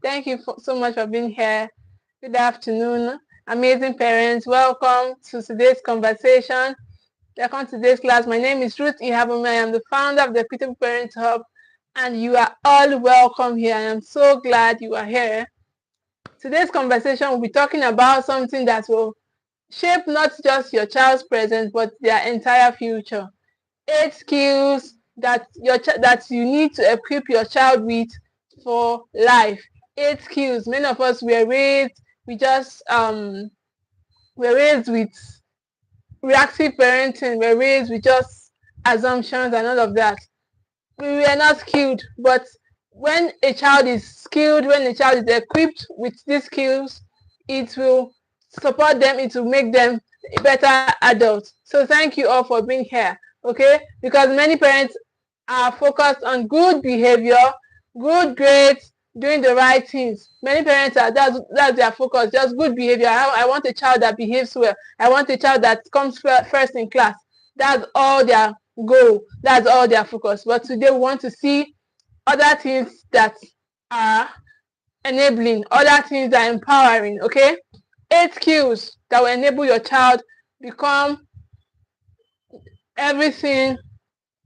Thank you so much for being here. Good afternoon, amazing parents. Welcome to today's conversation. Welcome to today's class. My name is Ruth Ikhabomeh. I am the founder of the Equitable Parent Hub, and you are all welcome here. I am so glad you are here. Today's conversation will be talking about something that will shape not just your child's present, but their entire future. 8 skills that you need to equip your child with for life. 8 skills. Many of us were raised with reactive parenting. We're raised with just assumptions and all of that. We were not skilled, but when a child is skilled, when a child is equipped with these skills, it will support them, it will make them better adults. So thank you all for being here, okay? Because many parents are focused on good behavior, good grades, doing the right things. Many parents are, that's their focus, just good behavior. I want a child that behaves well. I want a child that comes first in class. That's all their goal. That's all their focus. But today we want to see other things that are enabling, other things that are empowering, okay? 8 skills that will enable your child become everything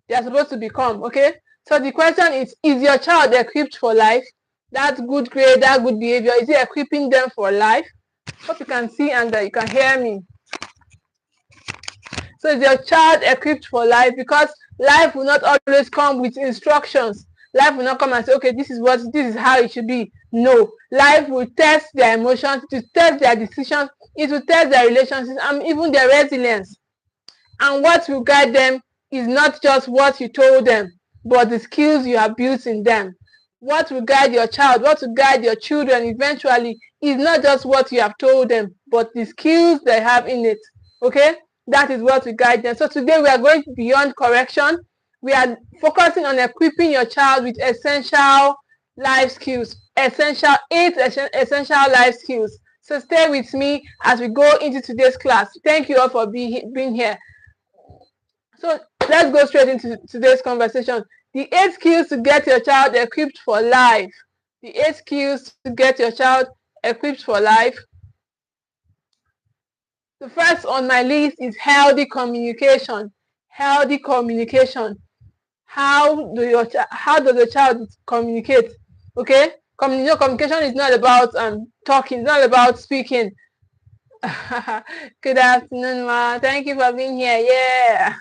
they're supposed to become, okay? So the question is your child equipped for life? That good grade, that good behavior, is it equipping them for life? Hope you can see and you can hear me. So is your child equipped for life? Because life will not always come with instructions. Life will not come and say, okay, this is how it should be. No. Life will test their emotions, to test their decisions, it will test their relationships and even their resilience. And what will guide them is not just what you told them, but the skills you have built in them. What will guide your child, what will guide your children eventually is not just what you have told them, but the skills they have in it. Okay? That is what will guide them. So today we are going beyond correction. We are focusing on equipping your child with essential life skills. 8 essential life skills. So stay with me as we go into today's class. Thank you all for being here. So let's go straight into today's conversation. The 8 skills to get your child equipped for life. The 8 skills to get your child equipped for life. The first on my list is healthy communication. Healthy communication. How does the child communicate? Okay? Communication is not about talking, it's not about speaking. Good afternoon, ma. Thank you for being here. Yeah.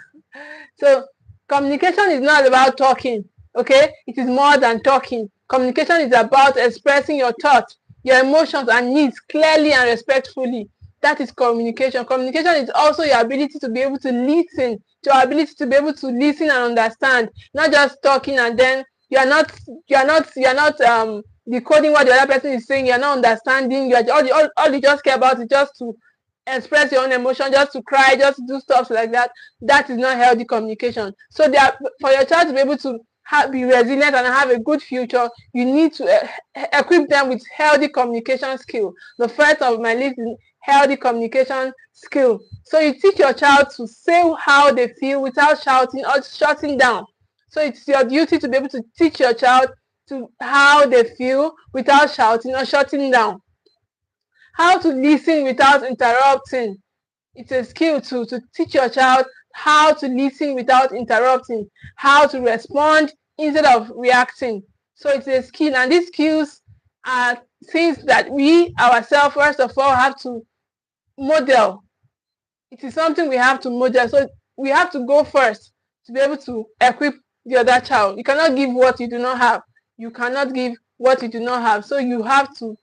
So communication is not about talking, okay? It is more than talking. Communication is about expressing your thoughts, your emotions and needs clearly and respectfully. That is communication. Communication is also your ability to be able to listen, your ability to be able to listen and understand, not just talking and then you're not decoding what the other person is saying, you're not understanding, all you just care about is just to express your own emotion, just to cry, just to do stuff like that. That is not healthy communication. So for your child to be able to be resilient and have a good future, you need to equip them with healthy communication skill. The first of my list is healthy communication skill. So you teach your child to say how they feel without shouting or shutting down. So it's your duty to be able to teach your child to how they feel without shouting or shutting down. How to listen without interrupting. It's a skill to teach your child how to listen without interrupting, how to respond instead of reacting. So it's a skill, and these skills are things that we ourselves, first of all, have to model. It is something we have to model. So we have to go first to be able to equip the other child. You cannot give what you do not have. You cannot give what you do not have. So you have to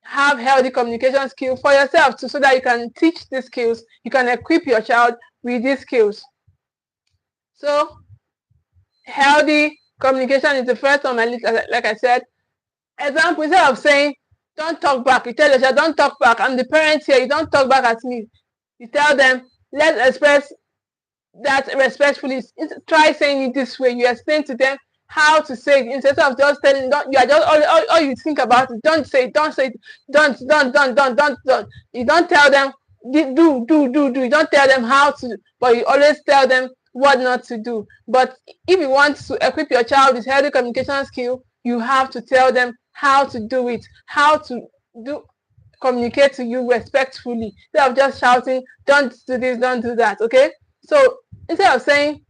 have healthy communication skills for yourself too, so that you can teach these skills. You can equip your child with these skills. So healthy communication is the first on my list, like I said. Example, instead of saying, don't talk back, you tell your child, don't talk back. I'm the parent here, you don't talk back at me. You tell them, let's express that respectfully. Try saying it this way. You explain to them how to say it instead of just telling. You are just all you think about it. Don't say it. Don't say it. Don't. You don't tell them do. You don't tell them how to, but you always tell them what not to do. But if you want to equip your child with healthy communication skill, you have to tell them how to do it, how to communicate to you respectfully, instead of just shouting, don't do this, don't do that. Okay, so instead of saying,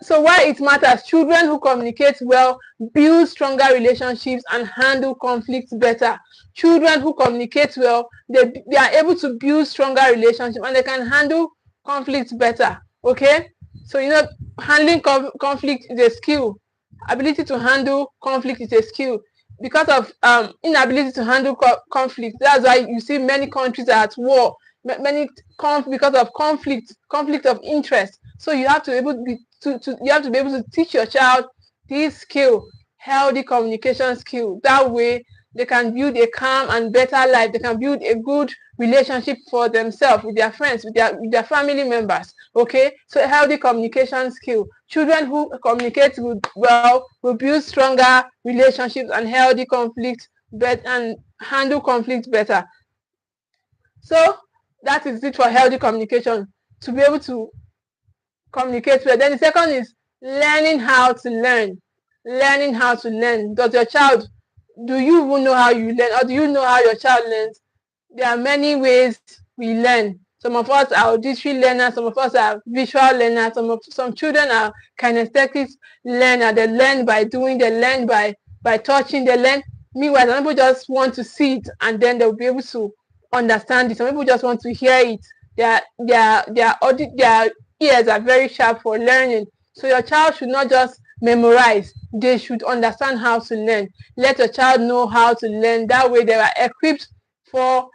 so why it matters: children who communicate well build stronger relationships and handle conflicts better. Children who communicate well, they are able to build stronger relationships and they can handle conflicts better. Okay, so handling conflict is a skill. Ability to handle conflict is a skill. Because of inability to handle conflict, that's why you see many countries are at war. Because of conflict of interest. So you have to be able to teach your child this skill, healthy communication skill. That way they can build a calm and better life. They can build a good relationship for themselves, with their friends, with their family members. Okay, so a healthy communication skill. Children who communicate well will build stronger relationships and healthy conflict and handle conflict better. So that is it for healthy communication, to be able to communicate well. Then the second is learning how to learn. Learning how to learn. Do you even know how you learn, or do you know how your child learns? There are many ways we learn. Some of us are auditory learners, some of us are visual learners, some children are kinesthetic learners. They learn by doing, they learn by touching, they learn. Meanwhile, some people just want to see it and then they'll be able to understand it. Some people just want to hear it. Their ears are very sharp for learning. So your child should not just memorize, they should understand how to learn. Let your child know how to learn. That way they are equipped for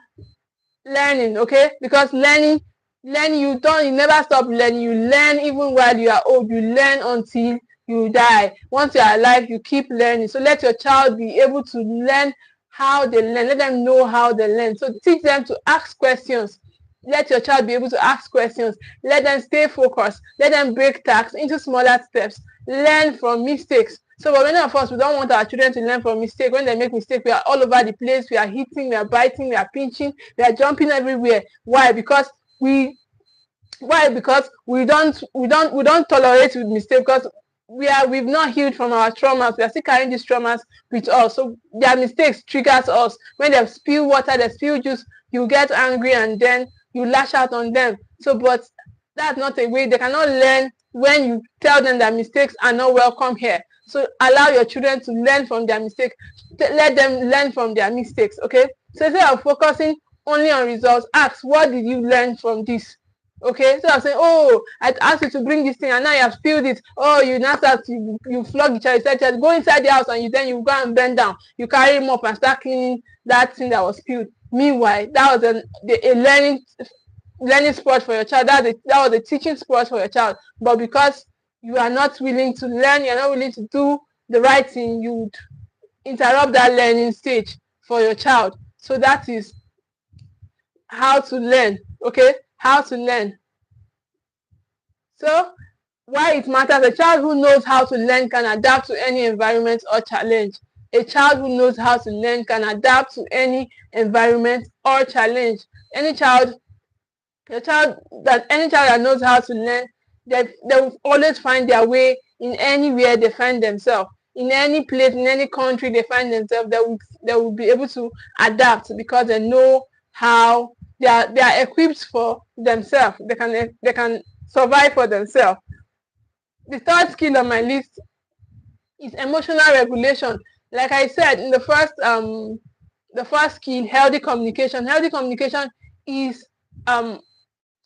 learning. Okay, because learning you never stop learning. You learn even while you are old. You learn until you die. Once you are alive, you keep learning. So let your child be able to learn how they learn. Let them know how they learn. So teach them to ask questions. Let your child be able to ask questions. Let them stay focused. Let them break tasks into smaller steps. Learn from mistakes. So for many of us, we don't want our children to learn from mistakes. When they make mistakes, we are all over the place. We are hitting, we are biting, we are pinching, we are jumping everywhere. Why? Because we don't tolerate with mistakes, because we've not healed from our traumas. We are still carrying these traumas with us. So their mistakes triggers us. When they spill water, they spill juice, you get angry and then you lash out on them. So, but that's not a way. They cannot learn when you tell them that mistakes are not welcome here. So allow your children to learn from their mistakes. Let them learn from their mistakes. Okay. So instead of focusing only on results, ask, what did you learn from this? Okay, so I'm saying, oh, I asked you to bring this thing and now you have spilled it. Oh, you now start you flog each other. You said, go inside the house, and you go and bend down. You carry him up and start cleaning that thing that was spilled. Meanwhile, that was a learning sport for your child. That was a teaching sport for your child. But because you are not willing to learn, you are not willing to do the right thing, you would interrupt that learning stage for your child. So that is how to learn. Okay, how to learn. So why it matters: a child who knows how to learn can adapt to any environment or challenge. A child who knows how to learn can adapt to any environment or challenge. Any child that knows how to learn, they will always find their way in anywhere they find themselves. In any place, in any country they find themselves, they will be able to adapt, because they know how they are equipped for themselves. They can survive for themselves. The third skill on my list is emotional regulation. Like I said in the first skill, healthy communication. Healthy communication is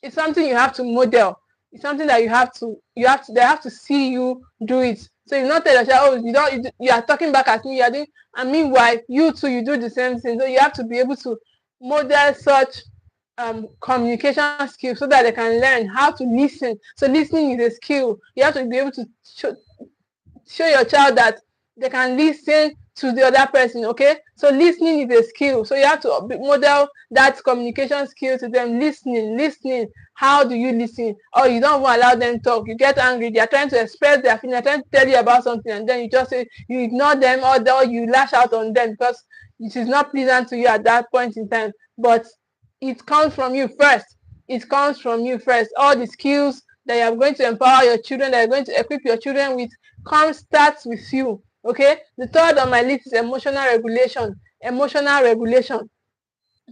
it's something you have to model. It's something that they have to see you do it. So you not tell your child, oh, you are talking back at me, you are doing, and meanwhile you too, you do the same thing. So you have to be able to model such communication skills so that they can learn how to listen. So listening is a skill. You have to be able to show your child that they can listen to the other person. Okay, so listening is a skill. So you have to model that communication skill to them. Listening. How do you listen? Or you don't want to allow them talk. You get angry. They are trying to express their feelings. They're trying to tell you about something, and then you just say, you ignore them, or you lash out on them because it is not pleasant to you at that point in time. But it comes from you first. It comes from you first. All the skills that you are going to empower your children, that you are going to equip your children with, starts with you. Okay, the third on my list is emotional regulation. Emotional regulation.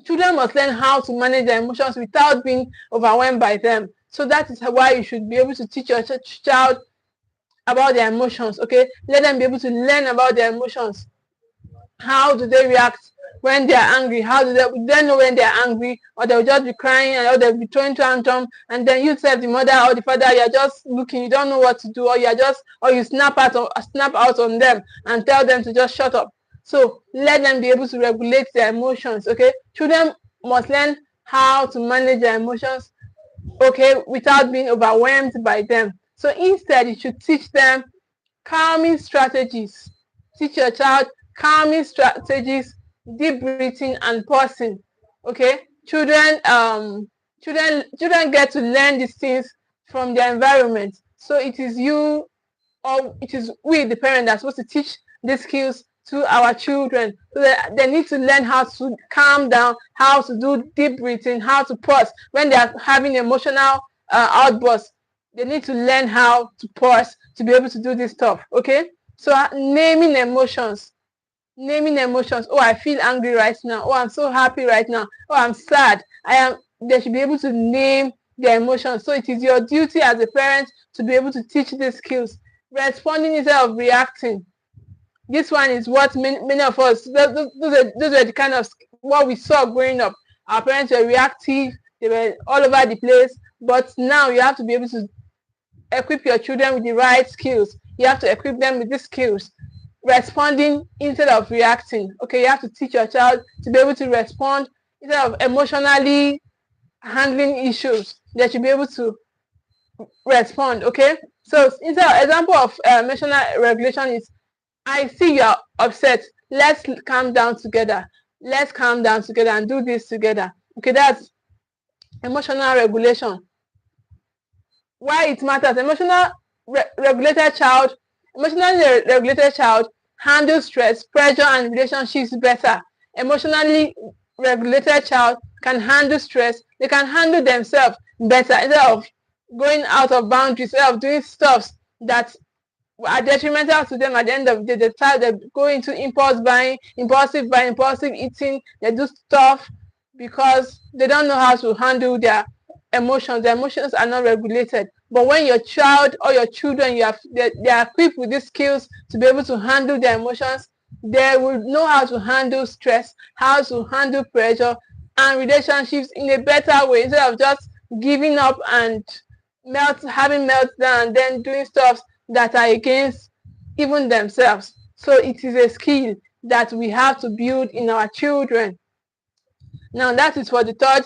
Children must learn how to manage their emotions without being overwhelmed by them. So that is why you should be able to teach your child about their emotions. Okay, let them be able to learn about their emotions. How do they react when they are angry? How do they know when they are angry, or they'll just be crying, or they'll be throwing tantrum, and then you tell the mother or the father, you're just looking, you don't know what to do, or you snap out on them and tell them to just shut up. So let them be able to regulate their emotions. Okay, children must learn how to manage their emotions, okay, without being overwhelmed by them. So instead, you should teach them calming strategies. Teach your child calming strategies, deep breathing, and pausing. Okay, children get to learn these things from their environment. So it is you, or it is we, the parent, that's supposed to teach these skills to our children. So they need to learn how to calm down, how to do deep breathing, how to pause when they are having emotional outbursts. They need to learn how to pause to be able to do this stuff. Okay, so naming emotions. Naming emotions. Oh, I feel angry right now. Oh, I'm so happy right now. Oh, I'm sad. They should be able to name their emotions. So it is your duty as a parent to be able to teach these skills. Responding instead of reacting. This one is what many of us, those are the kind of what we saw growing up. Our parents were reactive. They were all over the place. But now you have to be able to equip your children with the right skills. You have to equip them with these skills. Responding instead of reacting. Okay, you have to teach your child to be able to respond instead of emotionally handling issues. They should be able to respond. Okay, so example of emotional regulation is, I see you are upset. Let's calm down together. Let's calm down together and do this together. Okay, that's emotional regulation. Why it matters? Emotionally regulated child handles stress, pressure, and relationships better. Emotionally regulated child can handle stress. They can handle themselves better instead of going out of boundaries, instead of doing stuff that are detrimental to them. At the end of the day, they go into impulsive buying, impulsive eating. They do stuff because they don't know how to handle their emotions. Their emotions are not regulated. But when your child or your children, they are equipped with these skills to be able to handle their emotions, they will know how to handle stress, how to handle pressure and relationships in a better way, instead of just giving up and having meltdown and then doing stuff that are against even themselves. So it is a skill that we have to build in our children. Now that is for the third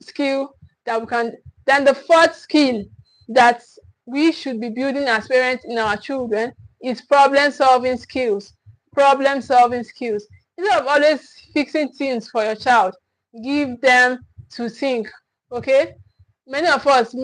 skill that we can. Then the fourth skill that we should be building as parents in our children is problem solving skills. Problem solving skills. Instead of always fixing things for your child, give them to think. Okay, many of us,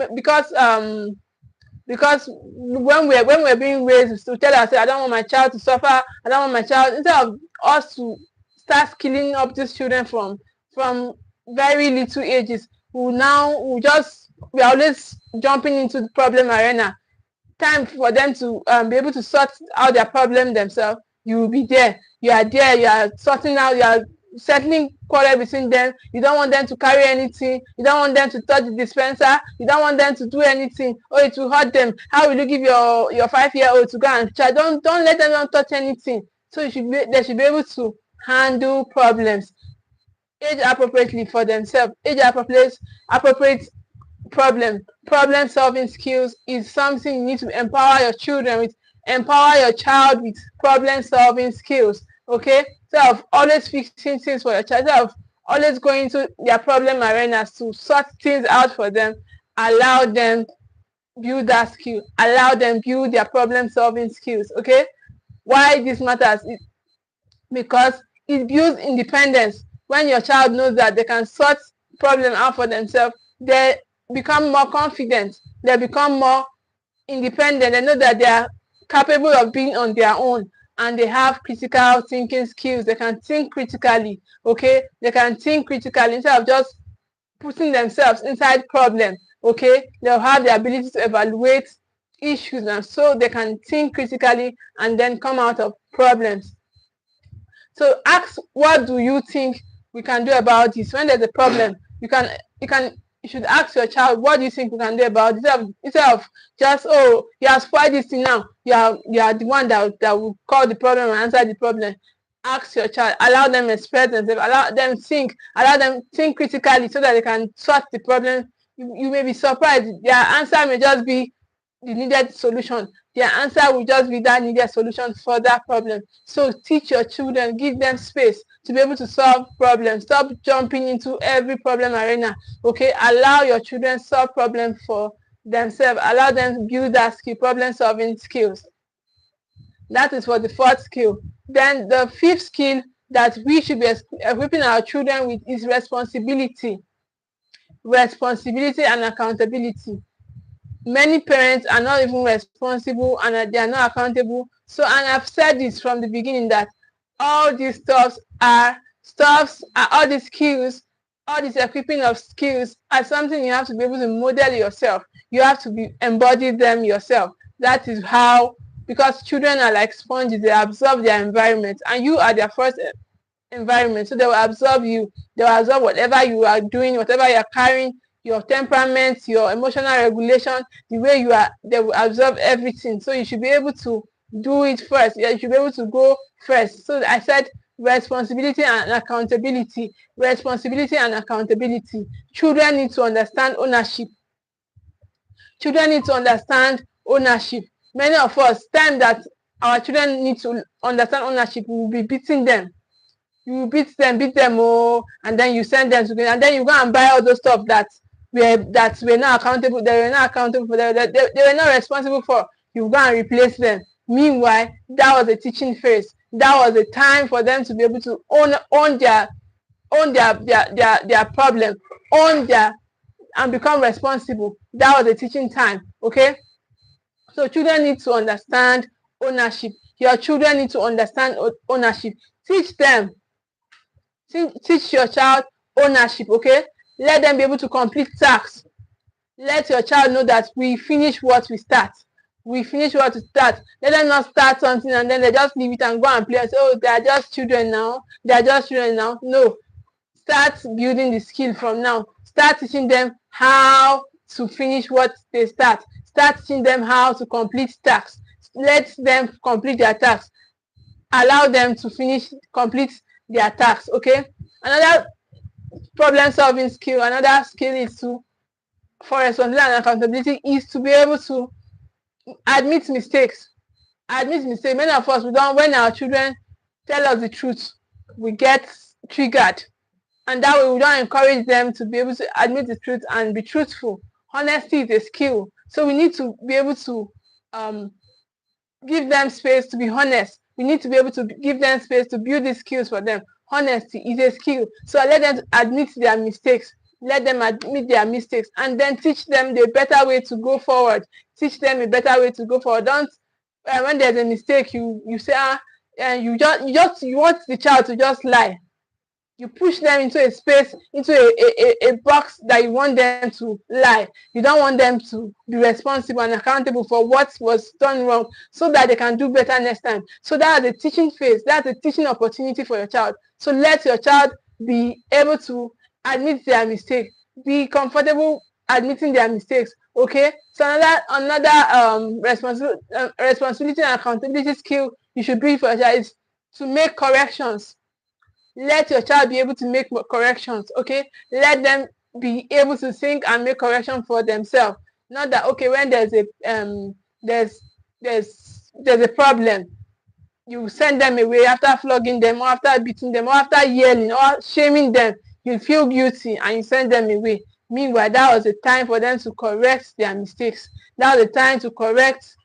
because when we're being raised to tell ourselves, I don't want my child to suffer, I don't want my child, instead of us to start skilling up these children from very little ages, we're always jumping into the problem arena. Time for them to be able to sort out their problem themselves. You will be there. You are sorting out, you are settling quarrel between them. You don't want them to carry anything. You don't want them to touch the dispenser. You don't want them to do anything. Oh, it will hurt them. How will you give your 5-year-old to go and try? Don't let them touch anything. So they should be able to handle problems age appropriately for themselves. Age appropriate problem solving skills is something you need to empower your children with. Empower your child with problem solving skills. Okay, instead of always fixing things for your child, instead of always going to their problem arenas to sort things out for them, allow them build that skill. Allow them build their problem solving skills. Okay, why this matters is because it builds independence. When your child knows that they can sort problem out for themselves, they become more confident. They become more independent. They know that they are capable of being on their own, and they have critical thinking skills. They can think critically. Okay, they can think critically instead of just putting themselves inside problem. Okay, they'll have the ability to evaluate issues, and so they can think critically and then come out of problems. So ask, what do you think we can do about this? When there's a problem, you should ask your child, what do you think we can do about it? Instead of just, oh, you have spoiled this thing now. You are the one that will call the problem and answer the problem. Ask your child, allow them express themselves, allow them think critically so that they can sort the problem. You may be surprised. Their answer may just be the needed solution. Their answer will just be that needed solution for that problem. So teach your children, give them space to be able to solve problems. Stop jumping into every problem arena. Okay, allow your children solve problems for themselves. Allow them to build that skill, problem solving skills. That is for the fourth skill. Then the fifth skill that we should be equipping our children with is responsibility. Responsibility and accountability. Many parents are not even responsible and they are not accountable. So, and I've said this from the beginning, that all these all these skills, all this equipping of skills are something you have to be able to model yourself. You have to embody them yourself. That is how, because children are like sponges, they absorb their environment, and you are their first environment. So they will absorb you. They will absorb whatever you are doing, whatever you are carrying, your temperament, your emotional regulation, the way you are. They will absorb everything. So you should be able to do it first. Yeah, you should be able to go first. So I said responsibility and accountability. Responsibility and accountability. Children need to understand ownership. Children need to understand ownership. Many of us, time that our children need to understand ownership, we will be beating them. You will beat them, oh, and then you send them to go, and then you go and buy all those stuff that we're not accountable. They were not accountable for. They were not responsible for. You go and replace them. Meanwhile, that was a teaching phase. That was a time for them to be able to own their problem, and become responsible. That was a teaching time. Okay. So children need to understand ownership. Your children need to understand ownership. Teach them. Teach your child ownership, okay? Let them be able to complete tasks. Let your child know that we finish what we start. We finish what we start. Let them not start something and then they just leave it and go and play and say, oh, they are just children now. They are just children now. No. Start building the skill from now. Start teaching them how to finish what they start. Start teaching them how to complete tasks. Let them complete their tasks. Allow them to complete their tasks, okay? Another problem-solving skill, another skill is for responsibility and accountability, is to be able to admit mistakes. Admit mistakes. Many of us, when our children tell us the truth, we get triggered. And that way, we don't encourage them to be able to admit the truth and be truthful. Honesty is a skill. So we need to be able to give them space to be honest. We need to be able to give them space to build these skills for them. Honesty is a skill. So let them admit their mistakes. Let them admit their mistakes and then teach them the better way to go forward. Teach them a better way to go forward. Don't, when there's a mistake, you say, you want the child to just lie. You push them into a space, into a box that you want them to lie. You don't want them to be responsible and accountable for what was done wrong so that they can do better next time. So that's the teaching phase. That's a teaching opportunity for your child. So let your child be able to admit their mistake. Be comfortable admitting their mistakes. Okay? So another responsibility and accountability skill you should build for your child is to make corrections. Let your child be able to make corrections, okay? Let them be able to think and make corrections for themselves. Not that, okay, when there's a problem, you send them away after flogging them or after beating them or after yelling or shaming them. You feel guilty and you send them away. Meanwhile, that was the time for them to correct their mistakes. That was the time to correct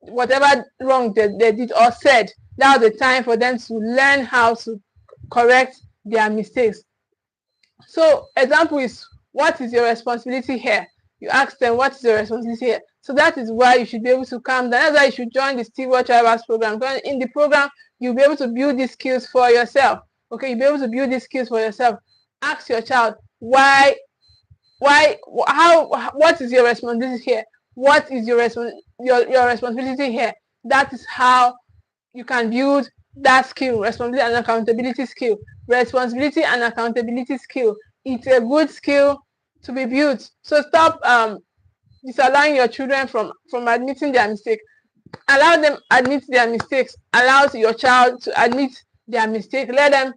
whatever wrong they did or said. That was the time for them to learn how to correct their mistakes. So example is, what is your responsibility here? You ask them, what is your responsibility here? So that is why you should be able to calm down. That's why you should join the Steward Tribers Program. In the program, you'll be able to build these skills for yourself. Okay, you'll be able to build these skills for yourself. Ask your child, what is your responsibility here? what is your responsibility here. That is how you can build that skill, responsibility and accountability skill. Responsibility and accountability skill. It's a good skill to be built. So stop disallowing your children from admitting their mistake. Allow them admit their mistakes. Allow your child to admit their mistake. Let them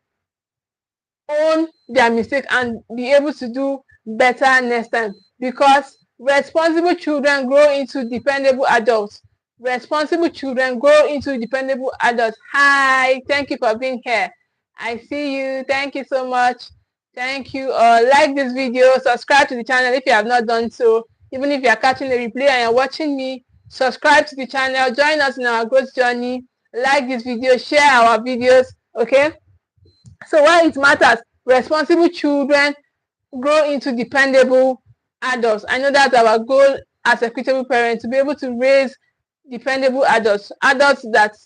own their mistake and be able to do better next time, because responsible children grow into dependable adults. Responsible children grow into dependable adults. Hi, thank you for being here. I see you. Thank you so much. Thank you. Like this video, subscribe to the channel if you have not done so. Even if you are catching the replay and you're watching me, subscribe to the channel, join us in our growth journey, like this video, share our videos, okay? So why it matters, responsible children grow into dependable adults. I know that's our goal as equitable parents, to be able to raise dependable adults, adults that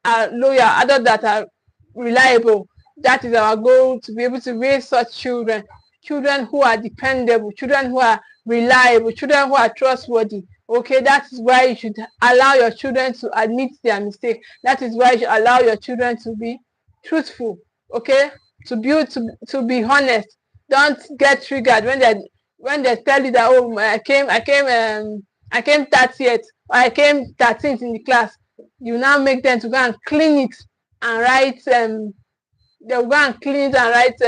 are loyal, adults that are reliable. That is our goal, to be able to raise such children, children who are dependable, children who are reliable, children who are trustworthy. Okay, that is why you should allow your children to admit their mistake. That is why you should allow your children to be truthful. Okay, to be honest. Don't get triggered when they tell you that, oh, I came 30th, or I came 13th in the class. You now make them to go and clean it and write they'll go and clean it and write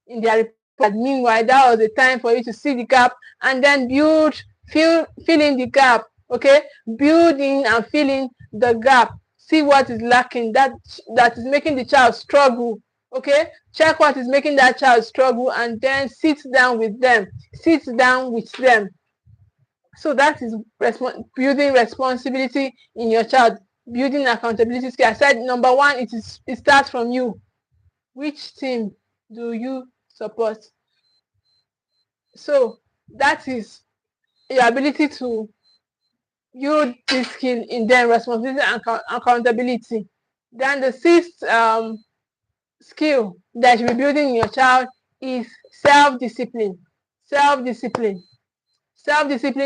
in their report. Meanwhile, that was the time for you to see the gap and then fill in the gap. Okay, building and filling the gap. See what is lacking, that is making the child struggle. Okay, check what is making that child struggle and then sit down with them. So that is building responsibility in your child, building accountability skill. I said number one, it starts from you. Which team do you support? So that is your ability to build this skill in them, responsibility and accountability. Then the sixth skill that you will be building in your child is self-discipline. Self-discipline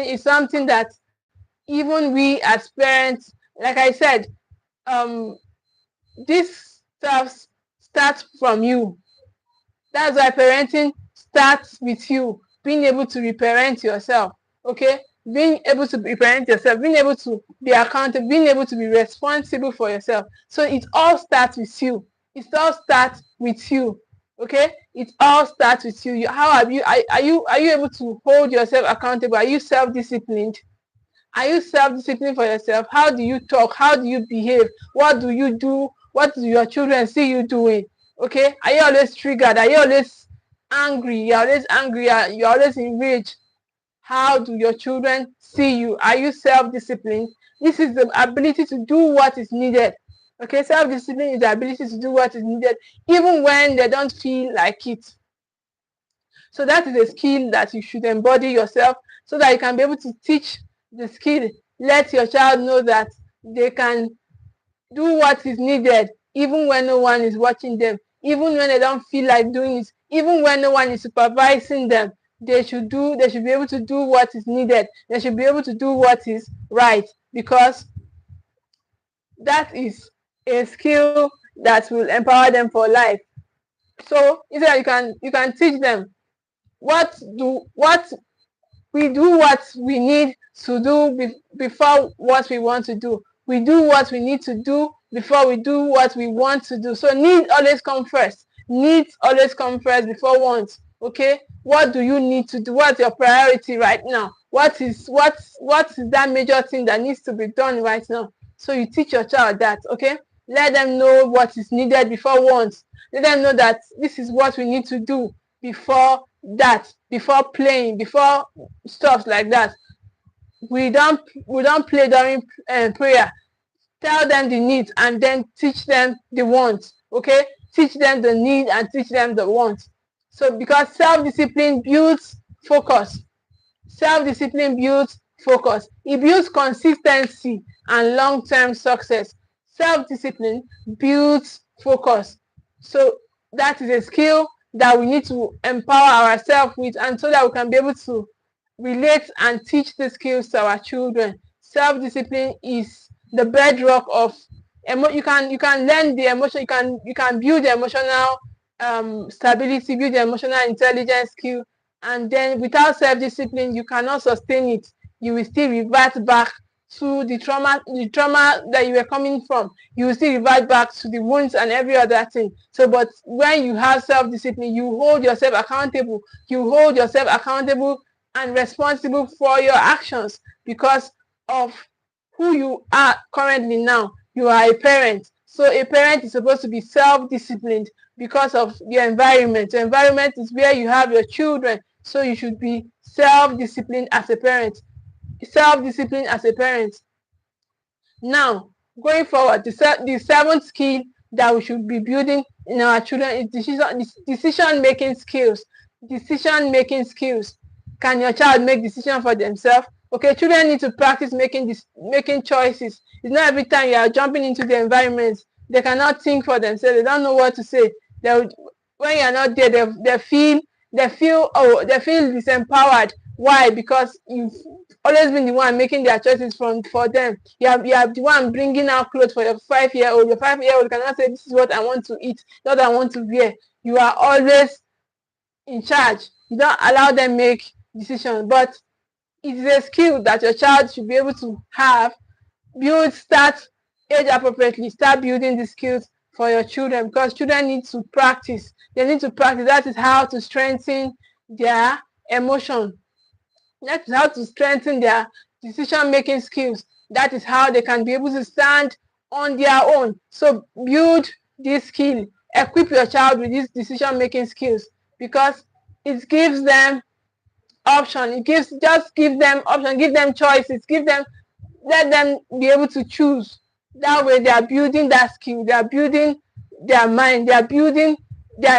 is something that even we as parents, like I said, this stuff starts from you. That's why parenting starts with you, being able to reparent yourself. Okay, being able to reparent yourself, being able to be accountable, being able to be responsible for yourself. So it all starts with you. Okay, it all starts with you. Are you able to hold yourself accountable? Are you self-disciplined? Are you self-disciplined for yourself? How do you talk? How do you behave? What do you do? What do your children see you doing? Okay, are you always triggered? Are you always angry? You're always enraged. How do your children see you? Are you self-disciplined? This is the ability to do what is needed. Okay, self-discipline is the ability to do what is needed even when they don't feel like it. So that is a skill that you should embody yourself, so that you can be able to teach the skill. Let your child know that they can do what is needed even when no one is watching them, even when they don't feel like doing it, even when no one is supervising them. They should be able to do what is needed. They should be able to do what is right, because that is a skill that will empower them for life. So instead, you can teach them we do what we need to do before what we want to do. We do what we need to do before we do what we want to do. So need always come first. Needs always come first before wants. Okay, what do you need to do? What's your priority right now? What is that major thing that needs to be done right now? So you teach your child that. Okay, let them know what is needed before wants. Let them know that this is what we need to do before playing, before stuff like that. We don't play during prayer. Tell them the needs and then teach them the wants. Okay, teach them the need and teach them the wants. So because self-discipline builds focus. It builds consistency and long-term success. Self-discipline builds focus. So that is a skill that we need to empower ourselves with, and so that we can be able to relate and teach the skills to our children. Self-discipline is the bedrock of you can learn the emotion, you can build the emotional stability, build the emotional intelligence skill, and then without self-discipline you cannot sustain it. You will still revert back to the trauma that you were coming from. You will still revert back to the wounds and every other thing. So but when you have self-discipline, you hold yourself accountable, and responsible for your actions because of who you are currently now. You are a parent. So a parent is supposed to be self-disciplined because of your environment. Your environment is where you have your children. So you should be self-disciplined as a parent. Self-discipline as a parent. Now, going forward, the seventh skill that we should be building in our children is decision-making skills. Decision-making skills. Can your child make decisions for themselves? Okay, children need to practice making choices. It's not every time you are jumping into the environment, they cannot think for themselves. They don't know what to say. When you are not there, they feel disempowered. Why? Because you've always been the one making their choices for them. You are the one bringing out clothes for your 5-year-old. Your 5-year-old cannot say, this is what I want to eat, what I want to wear. You are always in charge. You don't allow them make decisions. But it is a skill that your child should be able to have. Start age appropriately. Start building the skills for your children because children need to practice. They need to practice. That is how to strengthen their emotion. That is how to strengthen their decision-making skills. That is how they can be able to stand on their own. So build this skill. Equip your child with these decision-making skills because it gives them option. Just give them option. Give them choices. Let them be able to choose. That way they are building that skill. They are building their mind. You're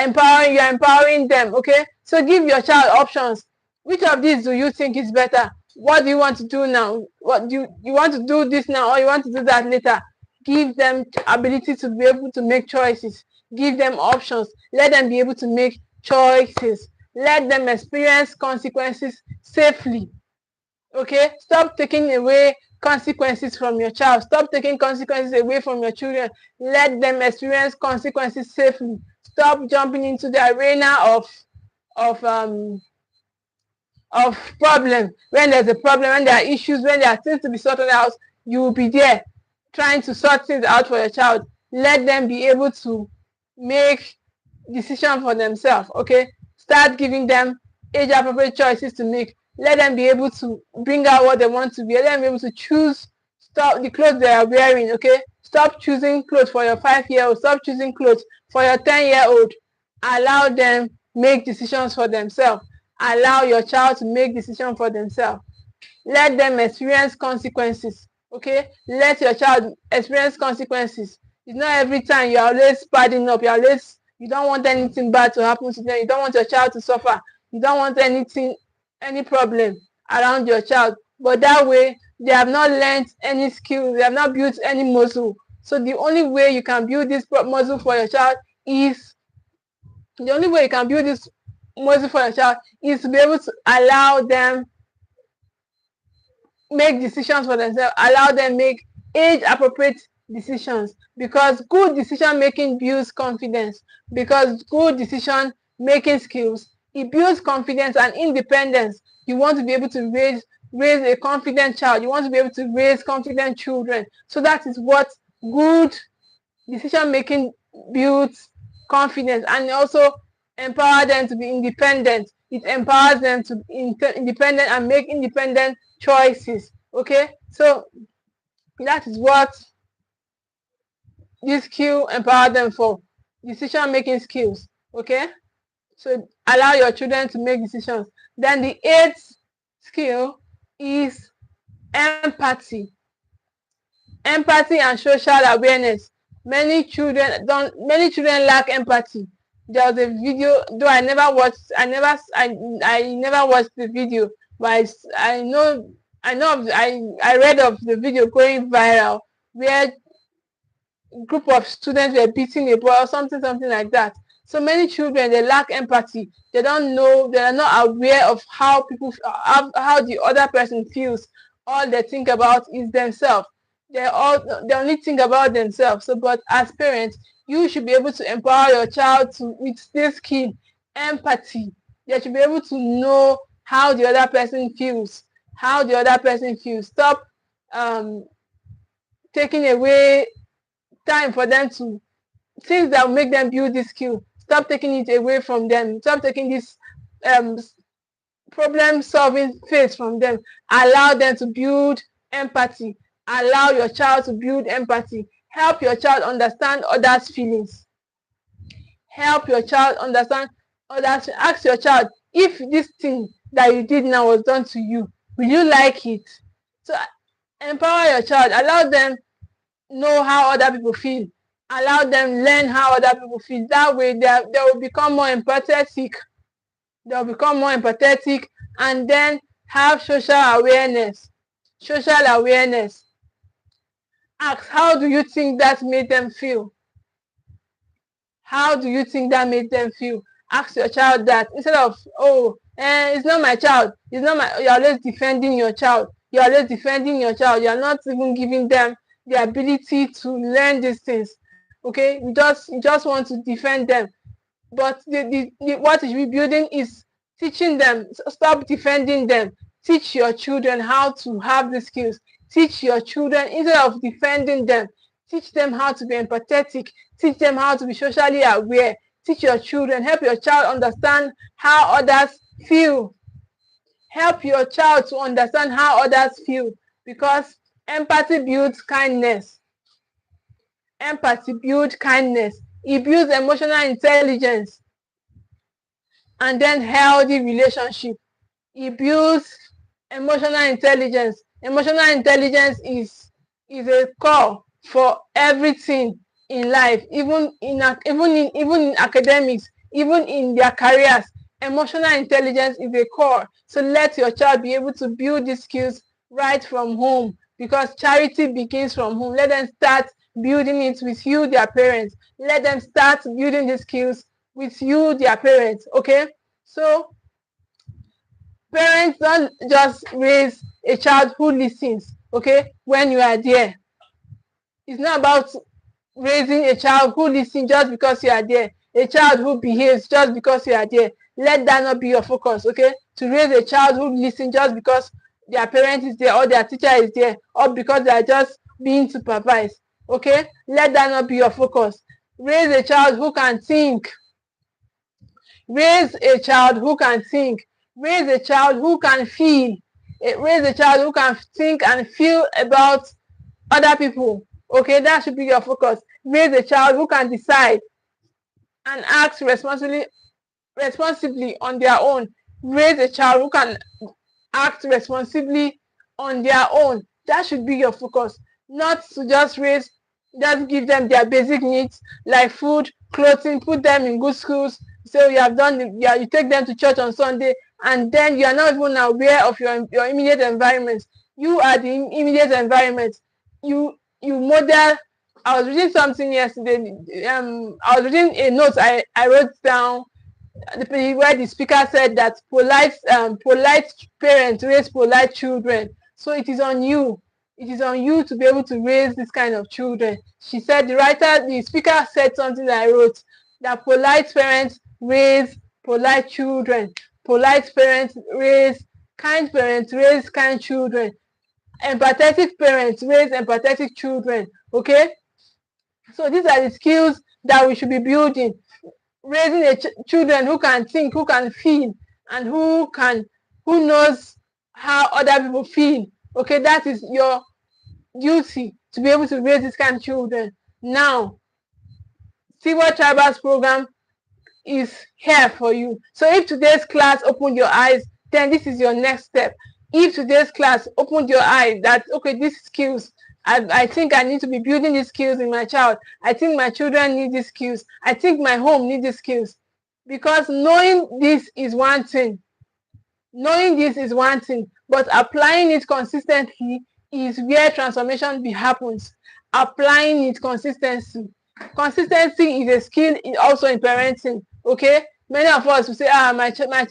empowering them. Okay. So give your child options. Which of these do you think is better? What do you want to do now? What do you want to do this now or you want to do that later? Give them ability to be able to make choices. Give them options. Let them be able to make choices. Let them experience consequences safely. Okay? Stop taking away consequences from your child. Stop taking consequences away from your children. Let them experience consequences safely. Stop jumping into the arena of problem. When there's a problem, when there are issues, when there are things to be sorted out, you will be there trying to sort things out for your child. Let them be able to make decisions for themselves. Okay? Start giving them age-appropriate choices to make. Let them be able to bring out what they want to wear. Let them be able to choose the clothes they are wearing. Okay? Stop choosing clothes for your 5-year-old. Stop choosing clothes for your 10-year-old. Allow them make decisions for themselves. Allow your child to make decisions for themselves. Let them experience consequences. Okay? Let your child experience consequences. It's not every time you're always padding up. You don't want anything bad to happen to them. You don't want your child to suffer. You don't want any problem around your child. But that way, they have not learned any skills. They have not built any muscle. So the only way you can build this muscle for your child is to be able to allow them make decisions for themselves, allow them make age-appropriate decisions, because good decision-making builds confidence, because good decision-making skills, it builds confidence and independence. You want to be able to raise a confident child. You want to be able to raise confident children. So that is what good decision-making builds confidence, and also empower them to be independent. It empowers them to be independent and make independent choices. Okay, so that is what this skill empower them for, decision-making skills. Okay, so allow your children to make decisions. Then the eighth skill is empathy. Empathy and social awareness. Many children lack empathy. There was a video, though I never watched the video, but I read of the video going viral where a group of students were beating a boy or something like that. So many children, they lack empathy. They don't know, they are not aware of how people, how the other person feels. All they think about is themselves. They only think about themselves. So, but as parents, you should be able to empower your child with this skill, empathy. They should be able to know how the other person feels, how the other person feels. Stop taking away time for them to things that will make them build this skill. Stop taking it away from them. Stop taking this um, problem solving phase from them. Allow them to build empathy. Allow your child to build empathy. Help your child understand others' feelings. Help your child understand others. Ask your child, if this thing that you did now was done to you, will you like it? So empower your child. Allow them know how other people feel. Allow them learn how other people feel. That way they will become more empathetic. They'll become more empathetic and then have social awareness. Social awareness. Ask, how do you think that made them feel? How do you think that made them feel? Ask your child that instead of, oh, it's not my child. It's not my, you're always defending your child. You're always defending your child. You're not even giving them the ability to learn these things. Okay, you just want to defend them. But what is rebuilding is teaching them. Stop defending them. Teach your children how to have the skills. Teach your children, instead of defending them, teach them how to be empathetic. Teach them how to be socially aware. Teach your children. Help your child understand how others feel. Help your child to understand how others feel, because empathy builds kindness. Empathy builds kindness. It builds emotional intelligence and then healthy relationship. It builds emotional intelligence. Emotional intelligence is a core for everything in life, even in academics, even in their careers. Emotional intelligence is a core. So let your child be able to build these skills right from home, because charity begins from home. Let them start building it with you, their parents. Let them start building the skills with you, their parents. Okay, so parents, don't just raise a child who listens. Okay, when you are there, it's not about raising a child who listens just because you are there. A child who behaves just because you are there. Let that not be your focus. Okay, to raise a child who listens just because their parent is there or their teacher is there, or because they are just being supervised. Okay, let that not be your focus. Raise a child who can think. Raise a child who can think. Raise a child who can feel. Raise a child who can think and feel about other people. Okay, that should be your focus. Raise a child who can decide and act responsibly on their own. Raise a child who can act responsibly on their own. That should be your focus. Not to just give them their basic needs like food, clothing, put them in good schools. So you have done, you take them to church on Sunday, and then you are not even aware of your immediate environment. You are the immediate environment. You model. I was reading something yesterday. I was reading a note I wrote down where the speaker said that polite parents raise polite children. So it is on you. It is on you to be able to raise this kind of children. She said, the speaker said something that I wrote, that polite parents raise polite children. Polite parents raise kind children. Empathetic parents raise empathetic children. Okay? So these are the skills that we should be building. Raising children who can think, who can feel, and who knows how other people feel. Okay, that is your duty, to be able to raise this kind of children. Now, Steward Tribers Program is here for you. So if today's class opened your eyes, then this is your next step. If today's class opened your eyes that, okay, these skills, I think I need to be building these skills in my child. I think my children need these skills. I think my home needs these skills. Because knowing this is one thing. Knowing this is one thing, but applying it consistently is where transformation happens. Applying it consistency. Consistency is a skill also in parenting. Okay, many of us will say, my children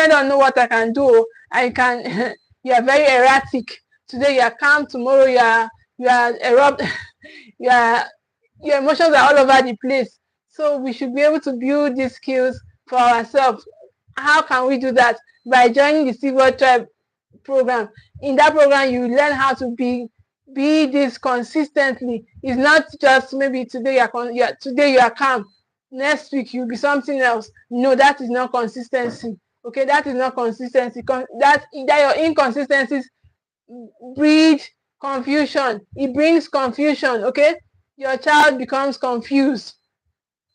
don't know what I can do. I can. You are very erratic. Today you are calm. Tomorrow you are erupt. you are Your emotions are all over the place. So we should be able to build these skills for ourselves. How can we do that? By joining the Steward Tribe program. In that program, you learn how to be this consistently. It's not just maybe today today you are calm, next week you'll be something else. No, that is not consistency. Okay, that is not consistency. That your inconsistencies breed confusion. It brings confusion. Okay, your child becomes confused.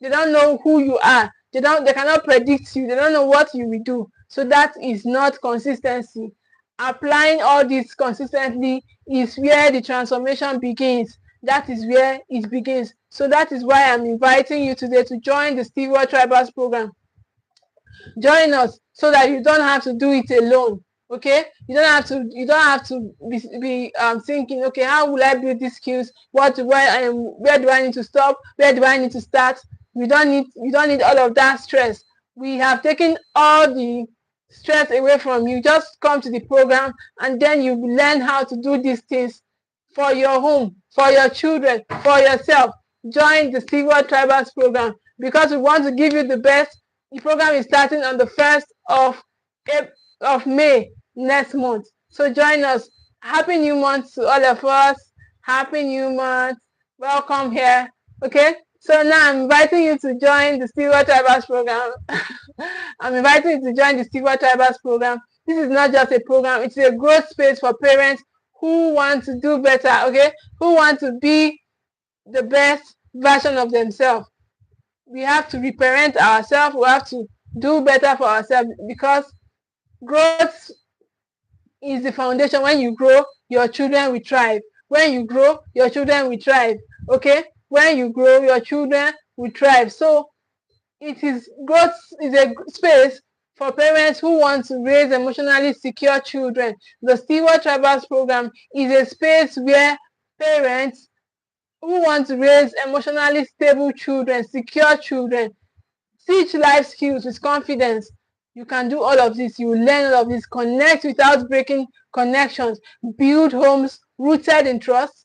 They don't know who you are. They cannot predict you. They don't know what you will do. So that is not consistency. Applying all this consistently is where the transformation begins. That is where it begins. So that is why I'm inviting you today to join the Steward Tribers Program. Join us so that you don't have to do it alone. Okay, you don't have to be thinking, okay, how will I build these skills? Where do I need to stop? Where do I need to start? You don't need all of that stress. We have taken all the stress away from you. Just come to the program and then you learn how to do these things for your home, for your children, for yourself. Join the Steward Tribers Program because we want to give you the best. The program is starting on the 1st of May next month. So join us. Happy New Month to all of us. Happy New Month. Welcome here. Okay. So now I'm inviting you to join the Steward Tribers Program. I'm inviting you to join the Steward Tribers Program. This is not just a program. It's a growth space for parents who want to do better. Okay. Who want to be the best version of themselves. We have to reparent ourselves. We have to do better for ourselves because growth is the foundation. When you grow, your children will thrive. When you grow, your children will thrive. Okay? When you grow, your children will thrive. So growth is a space for parents who want to raise emotionally secure children. The Steward Tribers Program is a space where parents who want to raise emotionally stable children, secure children, teach life skills with confidence. You can do all of this. You will learn all of this. Connect without breaking connections. Build homes rooted in trust,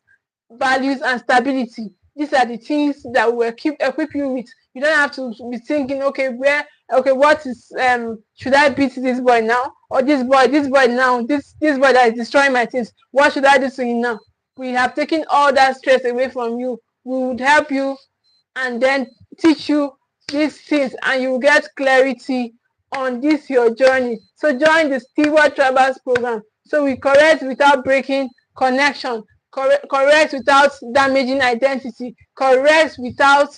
values, and stability. These are the things that will equip you with. You don't have to be thinking, okay, what is should I beat this boy now? Or this boy now, this boy that is destroying my things. What should I do to him now? We have taken all that stress away from you. We would help you and then teach you these things and you will get clarity on this your journey. So join the Steward Tribers Program. So we correct without breaking connection, correct without damaging identity, correct without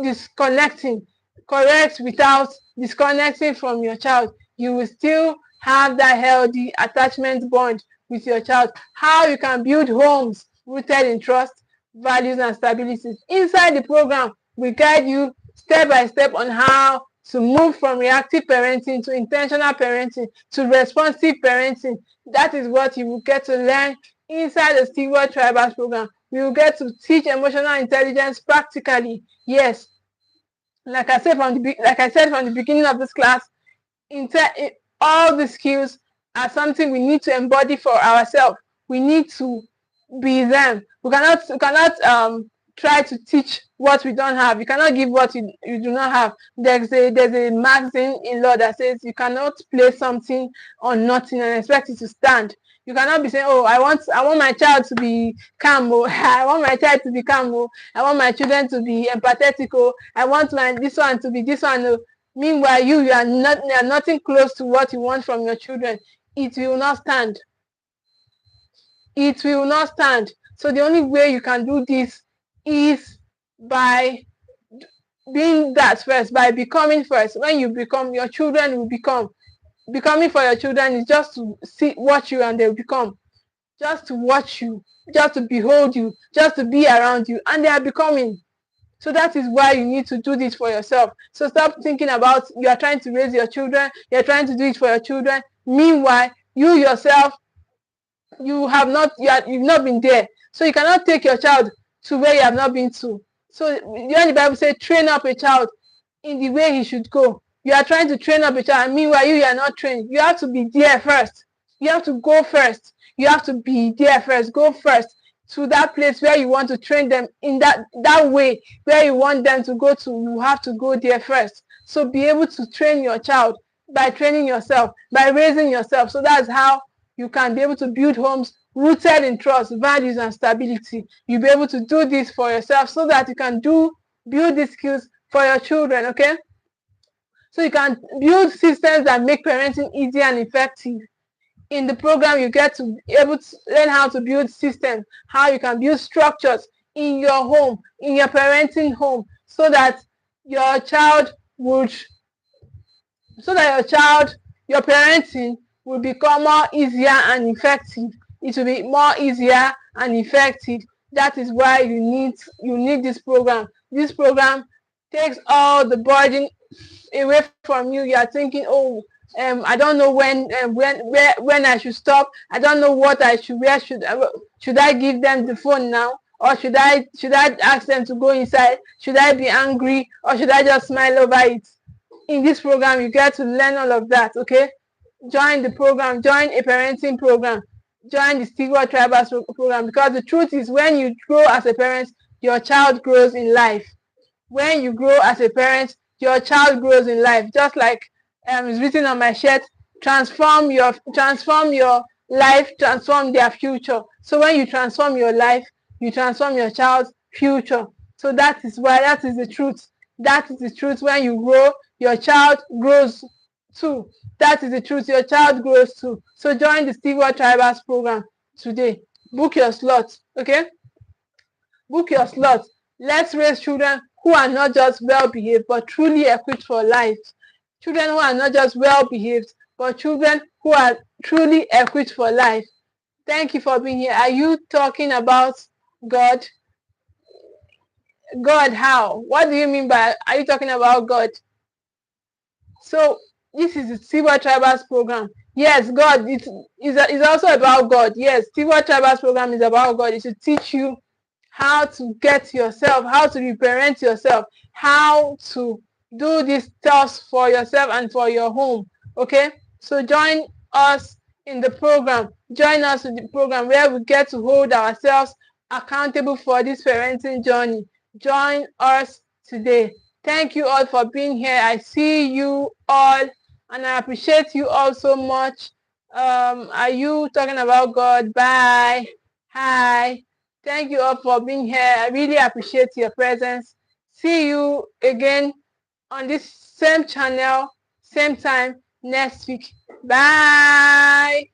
disconnecting, correct without disconnecting from your child. You will still have that healthy attachment bond with your child. How you can build homes rooted in trust, values, and stability. Inside the program, we guide you step by step on how to move from reactive parenting to intentional parenting to responsive parenting. That is what you will get to learn inside the Steward Tribers Program. We will get to teach emotional intelligence practically. Yes, like I said from the beginning of this class, all the skills are something we need to embody for ourselves. We need to be them. We cannot try to teach what we don't have. You cannot give what you do not have. There's a maxim in law that says you cannot place something on nothing and expect it to stand. You cannot be saying, oh, I want my child to be calm. Oh, I want my child to be calm. Oh, I want my children to be empathetic. Oh, I want this one to be this one. Oh. Meanwhile, you are nothing close to what you want from your children. It will not stand. It will not stand. So the only way you can do this is by being that first, by becoming first. When you become, your children will become. Becoming for your children is just to watch you and they will become. Just to watch you, just to behold you, just to be around you, and they are becoming. So that is why you need to do this for yourself. So stop thinking about you are trying to raise your children, you're trying to do it for your children. Meanwhile, you yourself, you've not been there. So you cannot take your child to where you have not been to. So when the Bible says train up a child in the way he should go, you are trying to train up a child, and meanwhile you are not trained. You have to be there first. You have to go first. You have to be there first. Go first to that place where you want to train them in that way where you want them to go to. You have to go there first. So be able to train your child by training yourself, by raising yourself. So that's how you can be able to build homes rooted in trust, values, and stability. You'll be able to do this for yourself so that you can build these skills for your children, okay? So you can build systems that make parenting easy and effective. In the program, you get to be able to learn how to build systems, how you can build structures in your home, in your parenting home, so that your child would, your parenting will become more easier and effective. It will be more easier and effective. That is why you need this program. This program takes all the burden away from you. You are thinking, oh, I don't know when I should stop. I don't know what I should wear. Should I give them the phone now, or should I ask them to go inside? Should I be angry, or should I just smile over it? In this program, you get to learn all of that. Okay, join the program. Join a parenting program. Join the Steward Tribers Program, because the truth is, when you grow as a parent, your child grows in life. When you grow as a parent, your child grows in life. Just like it's written on my shirt, transform your life, transform their future. So when you transform your life, you transform your child's future. So that is the truth. That is the truth. When you grow, your child grows too. That is the truth. Your child grows too. So join the Steward Tribers Program today. Book your slot, okay? Book your slot. Let's raise children who are not just well-behaved, but truly equipped for life. Children who are not just well-behaved, but children who are truly equipped for life. Thank you for being here. Are you talking about God? God, how? What do you mean by, are you talking about God? So this is the Steward Tribers Program. Yes, God, it's also about God. Yes, Steward Tribers Program is about God. It should teach you how to get yourself, how to reparent yourself, how to do these stuff for yourself and for your home. Okay, so join us in the program. Join us in the program where we get to hold ourselves accountable for this parenting journey. Join us today. Thank you all for being here. I see you all, and I appreciate you all so much. Are you talking about God? Bye. Hi. Thank you all for being here. I really appreciate your presence. See you again on this same channel, same time next week. Bye.